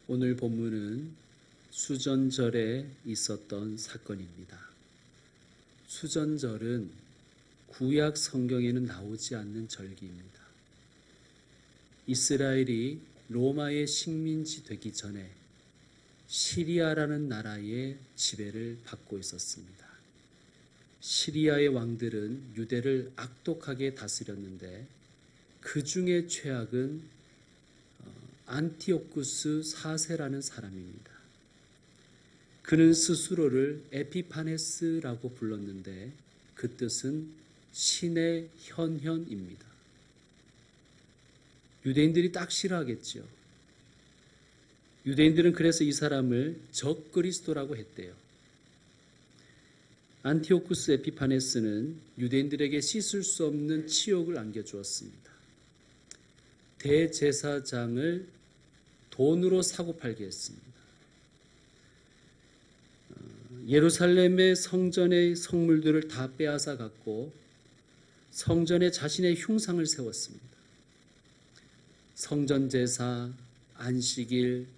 오늘 본문은 수전절에 있었던 사건입니다. 수전절은 구약 성경에는 나오지 않는 절기입니다. 이스라엘이 로마의 식민지 되기 전에 시리아라는 나라의 지배를 받고 있었습니다. 시리아의 왕들은 유대를 악독하게 다스렸는데 그 중에 최악은 안티오쿠스 4세라는 사람입니다. 그는 스스로를 에피파네스라고 불렀는데 그 뜻은 신의 현현입니다. 유대인들이 딱 싫어하겠죠. 유대인들은 그래서 이 사람을 적그리스도라고 했대요. 안티오쿠스 에피파네스는 유대인들에게 씻을 수 없는 치욕을 안겨주었습니다. 대제사장을 돈으로 사고팔게 했습니다. 예루살렘의 성전의 성물들을 다 빼앗아 갔고 성전에 자신의 흉상을 세웠습니다. 성전제사, 안식일,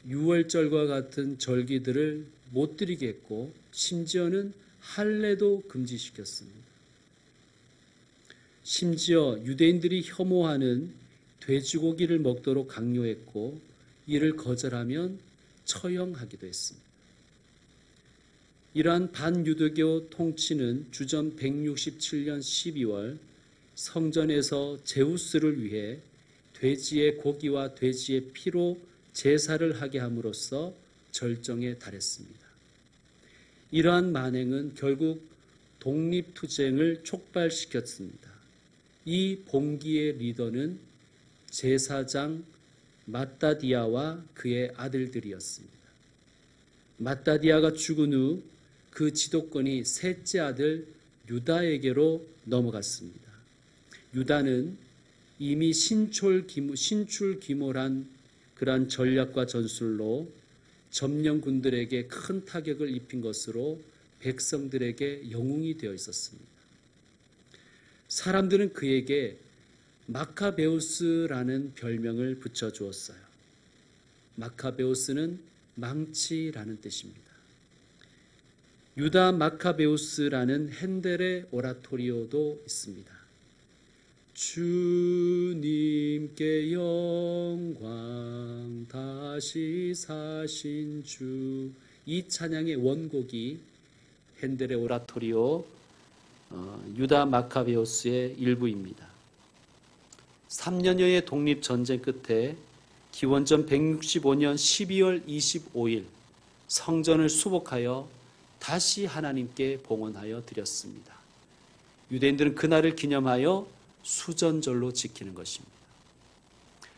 유월절과 같은 절기들을 못 드리게 했고 심지어는 할례도 금지시켰습니다. 심지어 유대인들이 혐오하는 돼지고기를 먹도록 강요했고 이를 거절하면 처형하기도 했습니다. 이러한 반유대교 통치는 주전 167년 12월 성전에서 제우스를 위해 돼지의 고기와 돼지의 피로 제사를 하게 함으로써 절정에 달했습니다. 이러한 만행은 결국 독립투쟁을 촉발시켰습니다. 이 봉기의 리더는 제사장 마따디아와 그의 아들들이었습니다. 마따디아가 죽은 후 그 지도권이 셋째 아들 유다에게로 넘어갔습니다. 유다는 이미 신출귀몰한 그러한 전략과 전술로 점령군들에게 큰 타격을 입힌 것으로 백성들에게 영웅이 되어 있었습니다. 사람들은 그에게 마카베우스라는 별명을 붙여주었어요. 마카베우스는 망치라는 뜻입니다. 유다 마카베우스라는 핸델의 오라토리오도 있습니다. 주님께 영광 다시 사신 주, 이 찬양의 원곡이 핸델의 오라토리오 유다 마카베우스의 일부입니다. 3년여의 독립전쟁 끝에 기원전 165년 12월 25일 성전을 수복하여 다시 하나님께 봉헌하여 드렸습니다. 유대인들은 그날을 기념하여 수전절로 지키는 것입니다.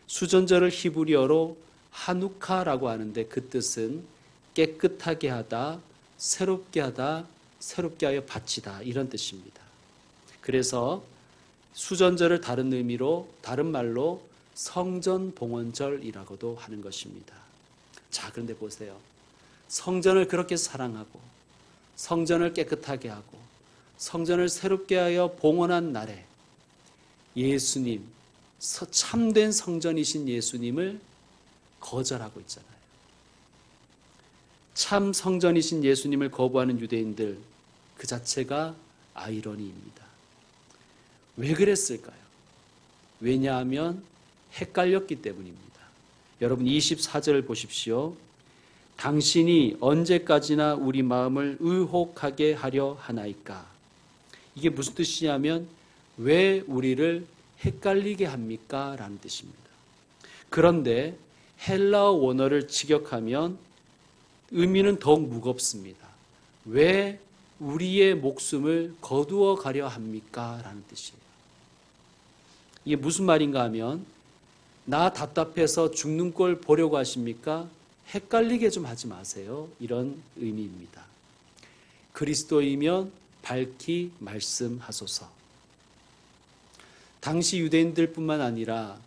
수전절을 히브리어로 하누카라고 하는데 그 뜻은 깨끗하게 하다, 새롭게 하다, 새롭게 하여 바치다, 이런 뜻입니다. 그래서 수전절을 다른 의미로, 다른 말로 성전봉헌절이라고도 하는 것입니다. 자, 그런데 보세요. 성전을 그렇게 사랑하고 성전을 깨끗하게 하고 성전을 새롭게 하여 봉헌한 날에 예수님, 참된 성전이신 예수님을 거절하고 있잖아요. 참 성전이신 예수님을 거부하는 유대인들, 그 자체가 아이러니입니다. 왜 그랬을까요? 왜냐하면 헷갈렸기 때문입니다. 여러분 24절을 보십시오. 당신이 언제까지나 우리 마음을 의혹하게 하려 하나이까? 이게 무슨 뜻이냐면 왜 우리를 헷갈리게 합니까? 라는 뜻입니다. 그런데 헬라어 원어를 직역하면 의미는 더욱 무겁습니다. 왜 우리의 목숨을 거두어 가려 합니까? 라는 뜻이에요. 이게 무슨 말인가 하면 나 답답해서 죽는 꼴 보려고 하십니까? 헷갈리게 좀 하지 마세요. 이런 의미입니다. 그리스도이면 밝히 말씀하소서. 당시 유대인들뿐만 아니라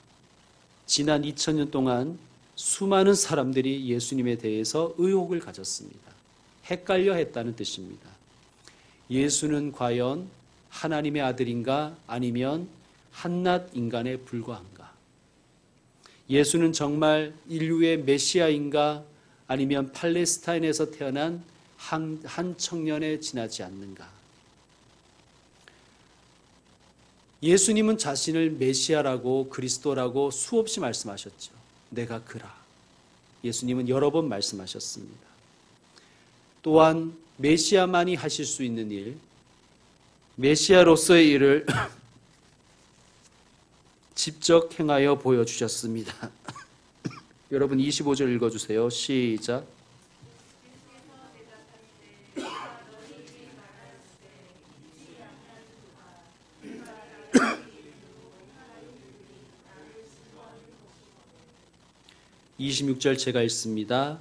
지난 2000년 동안 수많은 사람들이 예수님에 대해서 의혹을 가졌습니다. 헷갈려 했다는 뜻입니다. 예수는 과연 하나님의 아들인가 아니면 한낱 인간에 불과한가? 예수는 정말 인류의 메시아인가 아니면 팔레스타인에서 태어난 한 청년에 지나지 않는가? 예수님은 자신을 메시아라고 그리스도라고 수없이 말씀하셨죠. 내가 그라. 예수님은 여러 번 말씀하셨습니다. 또한 메시아만이 하실 수 있는 일, 메시아로서의 일을 직접 행하여 보여주셨습니다. 여러분 25절 읽어주세요. 시작. 26절 제가 읽습니다.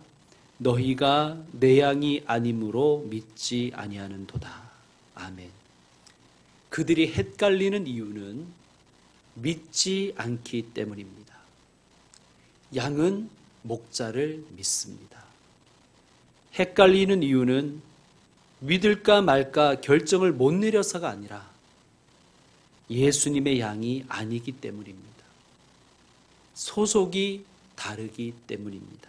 너희가 내 양이 아님으로 믿지 아니하는도다. 아멘. 그들이 헷갈리는 이유는 믿지 않기 때문입니다. 양은 목자를 믿습니다. 헷갈리는 이유는 믿을까 말까 결정을 못 내려서가 아니라 예수님의 양이 아니기 때문입니다. 소속이 다르기 때문입니다.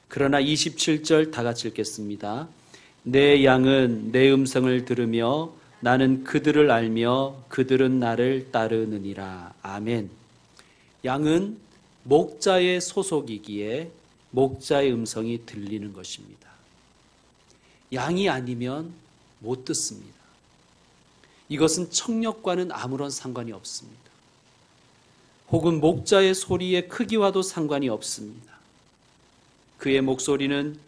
그러나 27절 다 같이 읽겠습니다. 내 양은 내 음성을 들으며 나는 그들을 알며 그들은 나를 따르느니라. 아멘. 양은 목자의 소속이기에 목자의 음성이 들리는 것입니다. 양이 아니면 못 듣습니다. 이것은 청력과는 아무런 상관이 없습니다. 혹은 목자의 소리의 크기와도 상관이 없습니다. 그의 목소리는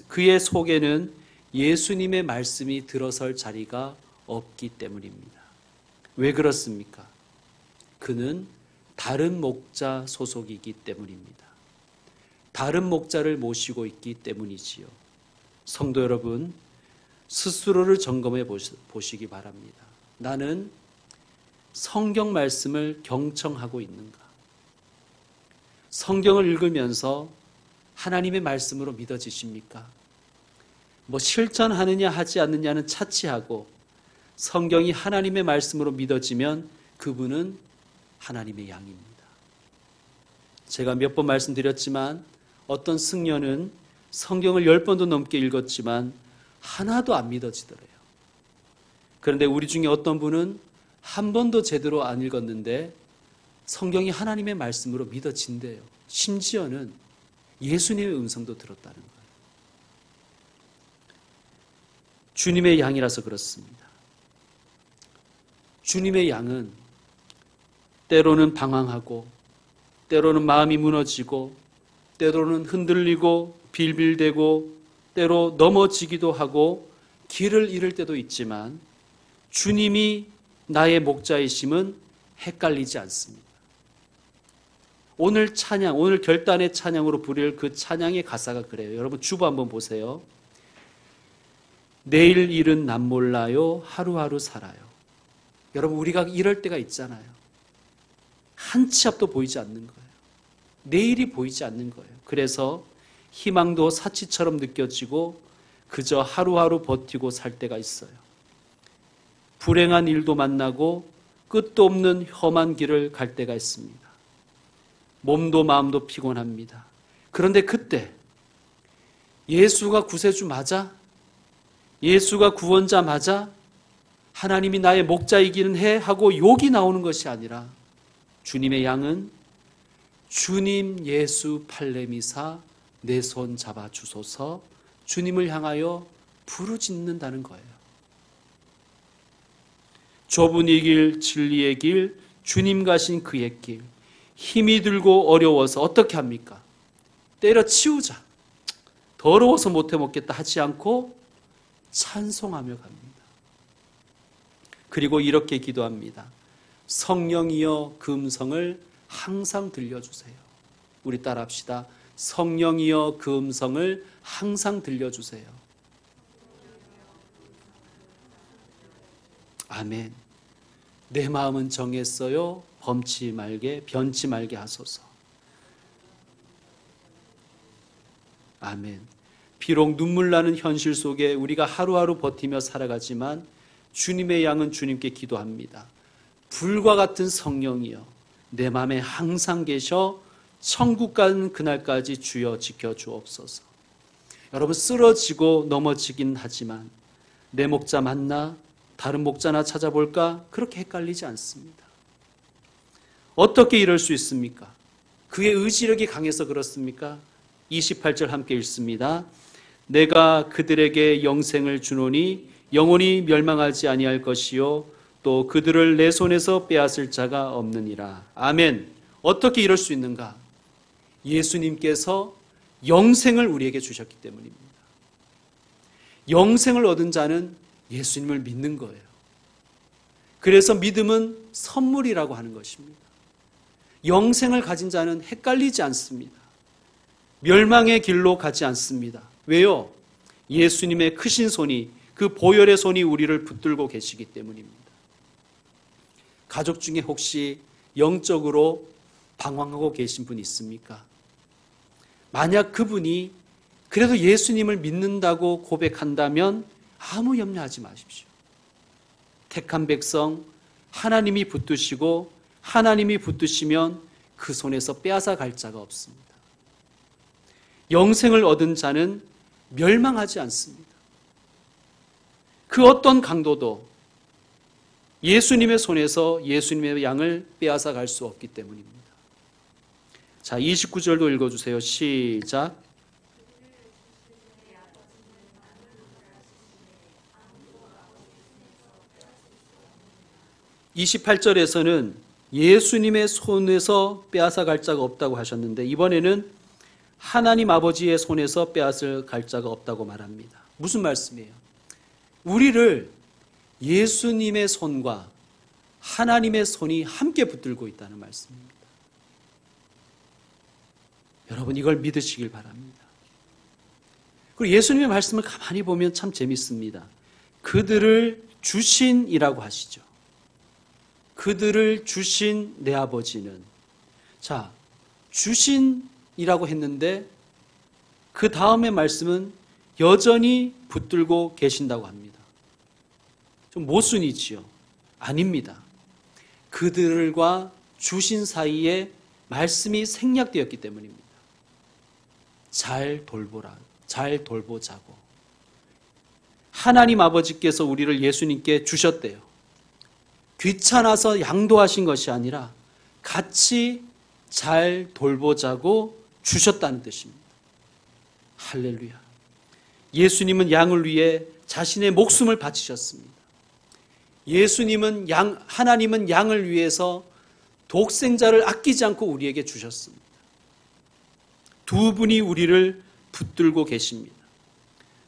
그의 속에는 예수님의 말씀이 들어설 자리가 없기 때문입니다. 왜 그렇습니까? 그는 다른 목자 소속이기 때문입니다. 다른 목자를 모시고 있기 때문이지요. 성도 여러분, 스스로를 점검해 보시기 바랍니다. 나는 성경 말씀을 경청하고 있는가? 성경을 읽으면서 하나님의 말씀으로 믿어지십니까? 실천하느냐 하지 않느냐는 차치하고 성경이 하나님의 말씀으로 믿어지면 그분은 하나님의 양입니다. 제가 몇 번 말씀드렸지만 어떤 승려는 성경을 10번도 넘게 읽었지만 하나도 안 믿어지더래요. 그런데 우리 중에 어떤 분은 한 번도 제대로 안 읽었는데 성경이 하나님의 말씀으로 믿어진대요. 심지어는 예수님의 음성도 들었다는 거예요. 주님의 양이라서 그렇습니다. 주님의 양은 때로는 방황하고 때로는 마음이 무너지고 때로는 흔들리고 빌빌대고 때로 넘어지기도 하고 길을 잃을 때도 있지만 주님이 나의 목자이심은 헷갈리지 않습니다. 오늘 찬양, 오늘 결단의 찬양으로 부를 그 찬양의 가사가 그래요. 여러분 주보 한번 보세요. 내일 일은 난 몰라요. 하루하루 살아요. 여러분 우리가 이럴 때가 있잖아요. 한 치 앞도 보이지 않는 거예요. 내일이 보이지 않는 거예요. 그래서 희망도 사치처럼 느껴지고 그저 하루하루 버티고 살 때가 있어요. 불행한 일도 만나고 끝도 없는 험한 길을 갈 때가 있습니다. 몸도 마음도 피곤합니다. 그런데 그때 예수가 구세주 맞아? 예수가 구원자 맞아? 하나님이 나의 목자이기는 해? 하고 욕이 나오는 것이 아니라 주님의 양은 주님 예수 팔레미사 내 손 잡아 주소서 주님을 향하여 부르짖는다는 거예요. 좁은 이 길, 진리의 길, 주님 가신 그의 길, 힘이 들고 어려워서 어떻게 합니까? 때려치우자. 더러워서 못해 먹겠다 하지 않고 찬송하며 갑니다. 그리고 이렇게 기도합니다. 성령이여 그 음성을 항상 들려주세요. 우리 따라합시다. 성령이여 그 음성을 항상 들려주세요. 아멘. 내 마음은 정했어요. 변치 말게 하소서. 아멘. 비록 눈물 나는 현실 속에 우리가 하루하루 버티며 살아가지만 주님의 양은 주님께 기도합니다. 불과 같은 성령이여 내 마음에 항상 계셔 천국 가는 그날까지 주여 지켜주옵소서. 여러분, 쓰러지고 넘어지긴 하지만 내 목자 맞나? 다른 목자나 찾아볼까? 그렇게 헷갈리지 않습니다. 어떻게 이럴 수 있습니까? 그의 의지력이 강해서 그렇습니까? 28절 함께 읽습니다. 내가 그들에게 영생을 주노니 영원히 멸망하지 아니할 것이요 또 그들을 내 손에서 빼앗을 자가 없느니라. 아멘. 어떻게 이럴 수 있는가? 예수님께서 영생을 우리에게 주셨기 때문입니다. 영생을 얻은 자는 예수님을 믿는 거예요. 그래서 믿음은 선물이라고 하는 것입니다. 영생을 가진 자는 헷갈리지 않습니다. 멸망의 길로 가지 않습니다. 왜요? 예수님의 크신 손이, 그 보혈의 손이 우리를 붙들고 계시기 때문입니다. 가족 중에 혹시 영적으로 방황하고 계신 분 있습니까? 만약 그분이 그래도 예수님을 믿는다고 고백한다면 아무 염려하지 마십시오. 택한 백성 하나님이 붙드시고 하나님이 붙드시면 그 손에서 빼앗아 갈 자가 없습니다. 영생을 얻은 자는 멸망하지 않습니다. 그 어떤 강도도 예수님의 손에서 예수님의 양을 빼앗아 갈 수 없기 때문입니다. 자, 29절도 읽어주세요. 시작. 28절에서는 예수님의 손에서 빼앗아 갈 자가 없다고 하셨는데 이번에는 하나님 아버지의 손에서 빼앗을 갈 자가 없다고 말합니다. 무슨 말씀이에요? 우리를 예수님의 손과 하나님의 손이 함께 붙들고 있다는 말씀입니다. 여러분, 이걸 믿으시길 바랍니다. 그리고 예수님의 말씀을 가만히 보면 참 재밌습니다. 그들을 주신이라고 하시죠. 그들을 주신 내 아버지는, 자, 주신이라고 했는데 그 다음의 말씀은 여전히 붙들고 계신다고 합니다. 좀 모순이지요. 아닙니다. 그들과 주신 사이에 말씀이 생략되었기 때문입니다. 잘 돌보라, 잘 돌보자고. 하나님 아버지께서 우리를 예수님께 주셨대요. 귀찮아서 양도하신 것이 아니라 같이 잘 돌보자고 주셨다는 뜻입니다. 할렐루야. 예수님은 양을 위해 자신의 목숨을 바치셨습니다. 하나님은 양을 위해서 독생자를 아끼지 않고 우리에게 주셨습니다. 두 분이 우리를 붙들고 계십니다.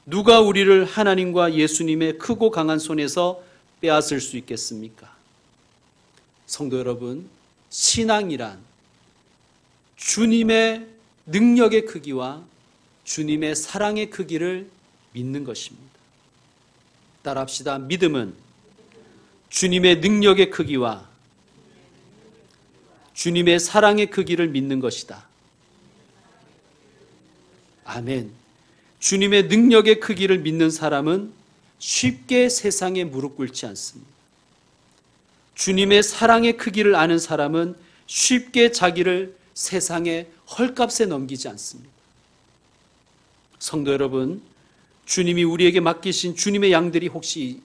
누가 우리를 하나님과 예수님의 크고 강한 손에서 빼앗을 수 있겠습니까? 성도 여러분, 신앙이란 주님의 능력의 크기와 주님의 사랑의 크기를 믿는 것입니다. 따라합시다. 믿음은 주님의 능력의 크기와 주님의 사랑의 크기를 믿는 것이다. 아멘. 주님의 능력의 크기를 믿는 사람은 쉽게 세상에 무릎 꿇지 않습니다. 주님의 사랑의 크기를 아는 사람은 쉽게 자기를 세상에 헐값에 넘기지 않습니다. 성도 여러분, 주님이 우리에게 맡기신 주님의 양들이 혹시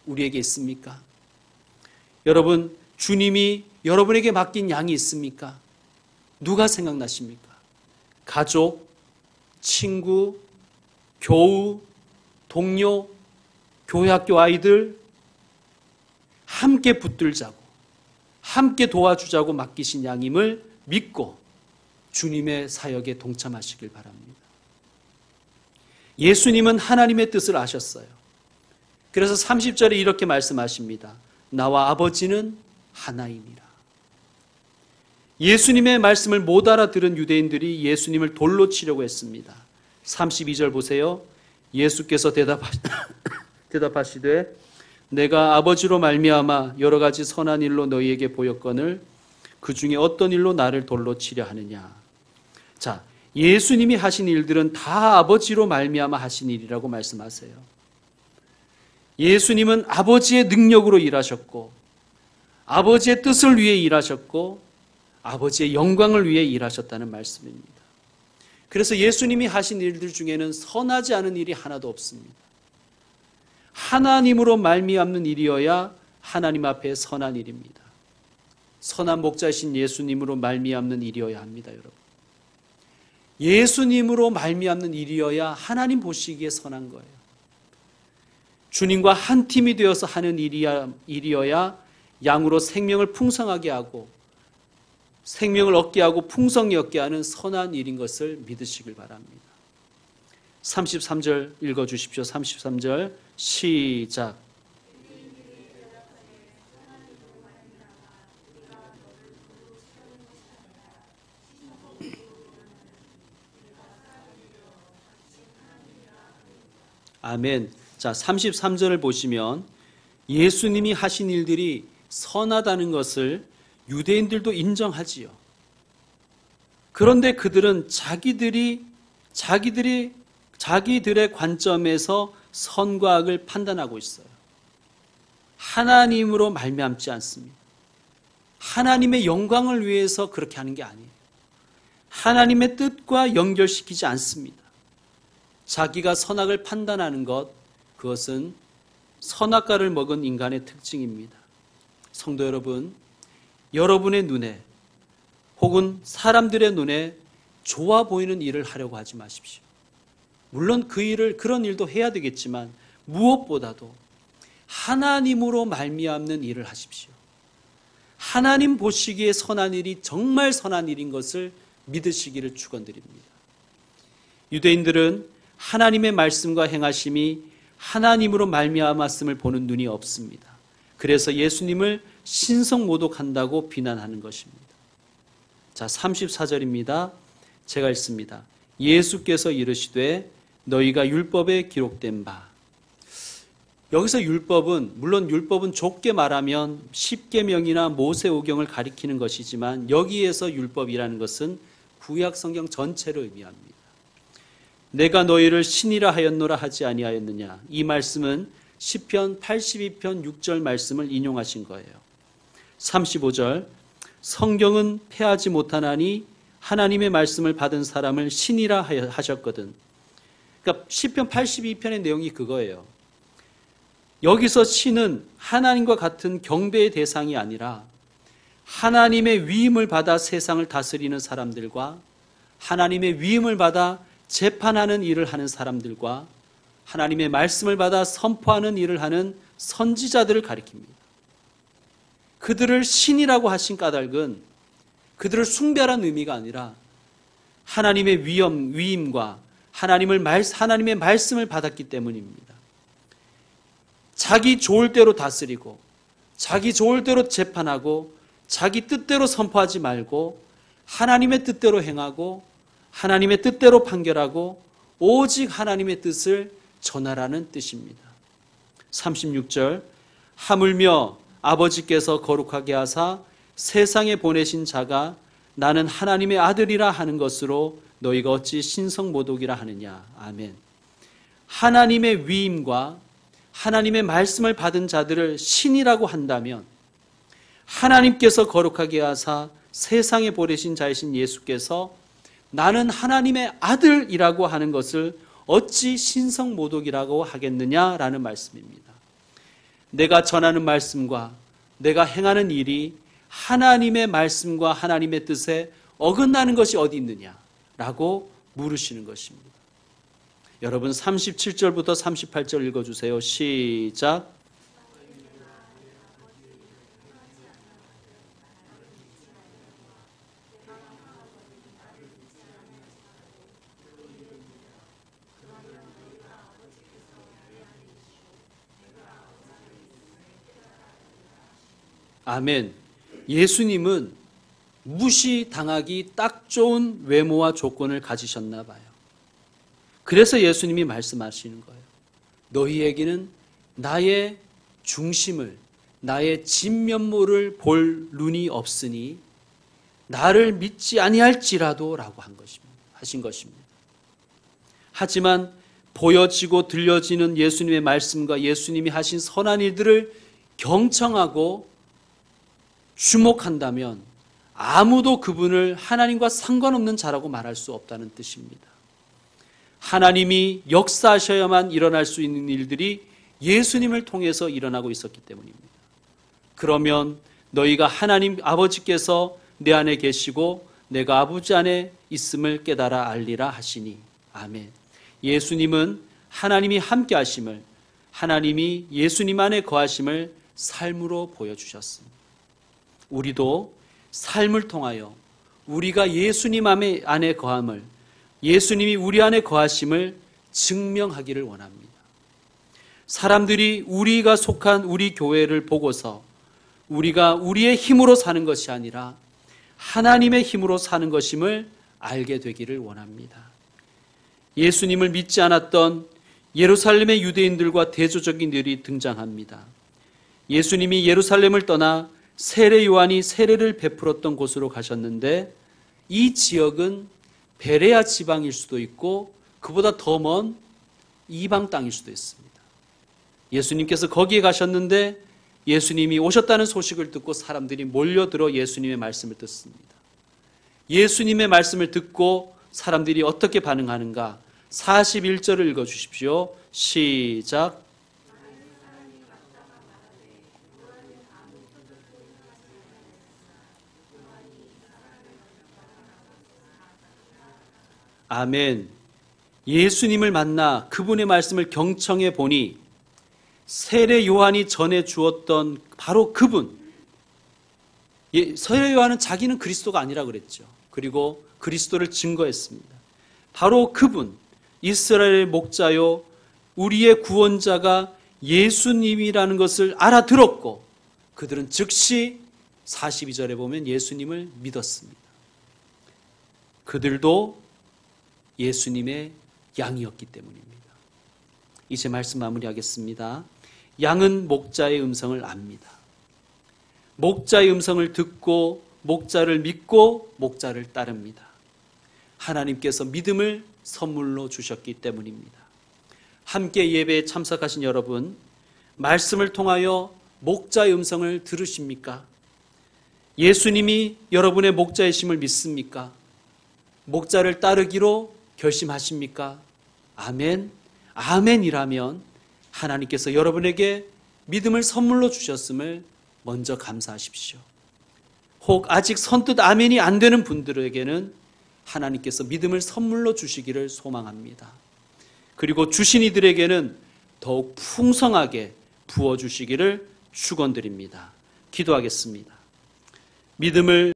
우리에게 있습니까? 여러분, 주님이 여러분에게 맡긴 양이 있습니까? 누가 생각나십니까? 가족, 친구, 교우, 동료, 교회 학교 아이들, 함께 붙들자고, 함께 도와주자고 맡기신 양임을 믿고 주님의 사역에 동참하시길 바랍니다. 예수님은 하나님의 뜻을 아셨어요. 그래서 30절에 이렇게 말씀하십니다. 나와 아버지는 하나이니라. 예수님의 말씀을 못 알아들은 유대인들이 예수님을 돌로 치려고 했습니다. 32절 보세요. 예수께서 대답하시되 내가 아버지로 말미암아 여러 가지 선한 일로 너희에게 보였거늘 그 중에 어떤 일로 나를 돌로 치려 하느냐. 자, 예수님이 하신 일들은 다 아버지로 말미암아 하신 일이라고 말씀하세요. 예수님은 아버지의 능력으로 일하셨고 아버지의 뜻을 위해 일하셨고 아버지의 영광을 위해 일하셨다는 말씀입니다. 그래서 예수님이 하신 일들 중에는 선하지 않은 일이 하나도 없습니다. 하나님으로 말미암는 일이어야 하나님 앞에 선한 일입니다. 선한 목자이신 예수님으로 말미암는 일이어야 합니다, 여러분. 예수님으로 말미암는 일이어야 하나님 보시기에 선한 거예요. 주님과 한 팀이 되어서 하는 일이어야 양으로 생명을 풍성하게 하고 생명을 얻게 하고 풍성히 얻게 하는 선한 일인 것을 믿으시길 바랍니다. 33절 읽어주십시오. 33절 시작. 아멘. 자, 33절을 보시면 예수님이 하신 일들이 선하다는 것을 유대인들도 인정하지요. 그런데 그들은 자기들의 관점에서 선과 악을 판단하고 있어요. 하나님으로 말미암지 않습니다. 하나님의 영광을 위해서 그렇게 하는 게 아니에요. 하나님의 뜻과 연결시키지 않습니다. 자기가 선악을 판단하는 것, 그것은 선악과를 먹은 인간의 특징입니다. 성도 여러분, 여러분의 눈에 혹은 사람들의 눈에 좋아 보이는 일을 하려고 하지 마십시오. 물론 그런 일도 해야 되겠지만 무엇보다도 하나님으로 말미암는 일을 하십시오. 하나님 보시기에 선한 일이 정말 선한 일인 것을 믿으시기를 축원드립니다. 유대인들은 하나님의 말씀과 행하심이 하나님으로 말미암았음을 보는 눈이 없습니다. 그래서 예수님을 신성모독한다고 비난하는 것입니다. 자, 34절입니다. 제가 읽습니다. 예수께서 이르시되 너희가 율법에 기록된 바. 여기서 율법은, 물론 율법은 좁게 말하면 십계명이나 모세오경을 가리키는 것이지만 여기에서 율법이라는 것은 구약 성경 전체를 의미합니다. 내가 너희를 신이라 하였노라 하지 아니하였느냐. 이 말씀은 시편 82편 6절 말씀을 인용하신 거예요. 35절 성경은 패하지 못하나니 하나님의 말씀을 받은 사람을 신이라 하셨거든. 그러니까 시편 82편의 내용이 그거예요. 여기서 신은 하나님과 같은 경배의 대상이 아니라 하나님의 위임을 받아 세상을 다스리는 사람들과 하나님의 위임을 받아 재판하는 일을 하는 사람들과 하나님의 말씀을 받아 선포하는 일을 하는 선지자들을 가리킵니다. 그들을 신이라고 하신 까닭은 그들을 숭배하는 의미가 아니라 하나님의 위임과 하나님의 말씀을 받았기 때문입니다. 자기 좋을 대로 다스리고 자기 좋을 대로 재판하고 자기 뜻대로 선포하지 말고 하나님의 뜻대로 행하고 하나님의 뜻대로 판결하고 오직 하나님의 뜻을 전하라는 뜻입니다. 36절 하물며 아버지께서 거룩하게 하사 세상에 보내신 자가 나는 하나님의 아들이라 하는 것으로 너희가 어찌 신성모독이라 하느냐. 아멘. 하나님의 위임과 하나님의 말씀을 받은 자들을 신이라고 한다면 하나님께서 거룩하게 하사 세상에 보내신 자이신 예수께서 나는 하나님의 아들이라고 하는 것을 어찌 신성모독이라고 하겠느냐라는 말씀입니다. 내가 전하는 말씀과 내가 행하는 일이 하나님의 말씀과 하나님의 뜻에 어긋나는 것이 어디 있느냐라고 물으시는 것입니다. 여러분 37절부터 38절 읽어주세요. 시작. 아멘. 예수님은 무시당하기 딱 좋은 외모와 조건을 가지셨나 봐요. 그래서 예수님이 말씀하시는 거예요. 너희에게는 나의 중심을, 나의 진면모를 볼 눈이 없으니 나를 믿지 아니할지라도 라고 하신 것입니다. 하지만 보여지고 들려지는 예수님의 말씀과 예수님이 하신 선한 일들을 경청하고 주목한다면 아무도 그분을 하나님과 상관없는 자라고 말할 수 없다는 뜻입니다. 하나님이 역사하셔야만 일어날 수 있는 일들이 예수님을 통해서 일어나고 있었기 때문입니다. 그러면 너희가 하나님 아버지께서 내 안에 계시고 내가 아버지 안에 있음을 깨달아 알리라 하시니. 아멘. 예수님은 하나님이 함께 하심을, 하나님이 예수님 안에 거하심을 삶으로 보여주셨습니다. 우리도 삶을 통하여 우리가 예수님 안에 거함을, 예수님이 우리 안에 거하심을 증명하기를 원합니다. 사람들이 우리가 속한 우리 교회를 보고서 우리가 우리의 힘으로 사는 것이 아니라 하나님의 힘으로 사는 것임을 알게 되기를 원합니다. 예수님을 믿지 않았던 예루살렘의 유대인들과 대조적인들이 등장합니다. 예수님이 예루살렘을 떠나 세례 요한이 세례를 베풀었던 곳으로 가셨는데 이 지역은 베레아 지방일 수도 있고 그보다 더 먼 이방 땅일 수도 있습니다. 예수님께서 거기에 가셨는데 예수님이 오셨다는 소식을 듣고 사람들이 몰려들어 예수님의 말씀을 듣습니다. 예수님의 말씀을 듣고 사람들이 어떻게 반응하는가? 41절을 읽어주십시오. 시작. 아멘. 예수님을 만나 그분의 말씀을 경청해 보니 세례 요한이 전해 주었던 바로 그분. 세례 요한은 자기는 그리스도가 아니라 그랬죠. 그리고 그리스도를 증거했습니다. 바로 그분, 이스라엘의 목자요, 우리의 구원자가 예수님이라는 것을 알아들었고 그들은 즉시 42절에 보면 예수님을 믿었습니다. 그들도 예수님의 양이었기 때문입니다. 이제 말씀 마무리하겠습니다. 양은 목자의 음성을 압니다. 목자의 음성을 듣고 목자를 믿고 목자를 따릅니다. 하나님께서 믿음을 선물로 주셨기 때문입니다. 함께 예배에 참석하신 여러분, 말씀을 통하여 목자의 음성을 들으십니까? 예수님이 여러분의 목자이심을 믿습니까? 목자를 따르기로 결심하십니까? 아멘. 아멘이라면 하나님께서 여러분에게 믿음을 선물로 주셨음을 먼저 감사하십시오. 혹 아직 선뜻 아멘이 안 되는 분들에게는 하나님께서 믿음을 선물로 주시기를 소망합니다. 그리고 주신 이들에게는 더욱 풍성하게 부어주시기를 축원드립니다. 기도하겠습니다. 믿음을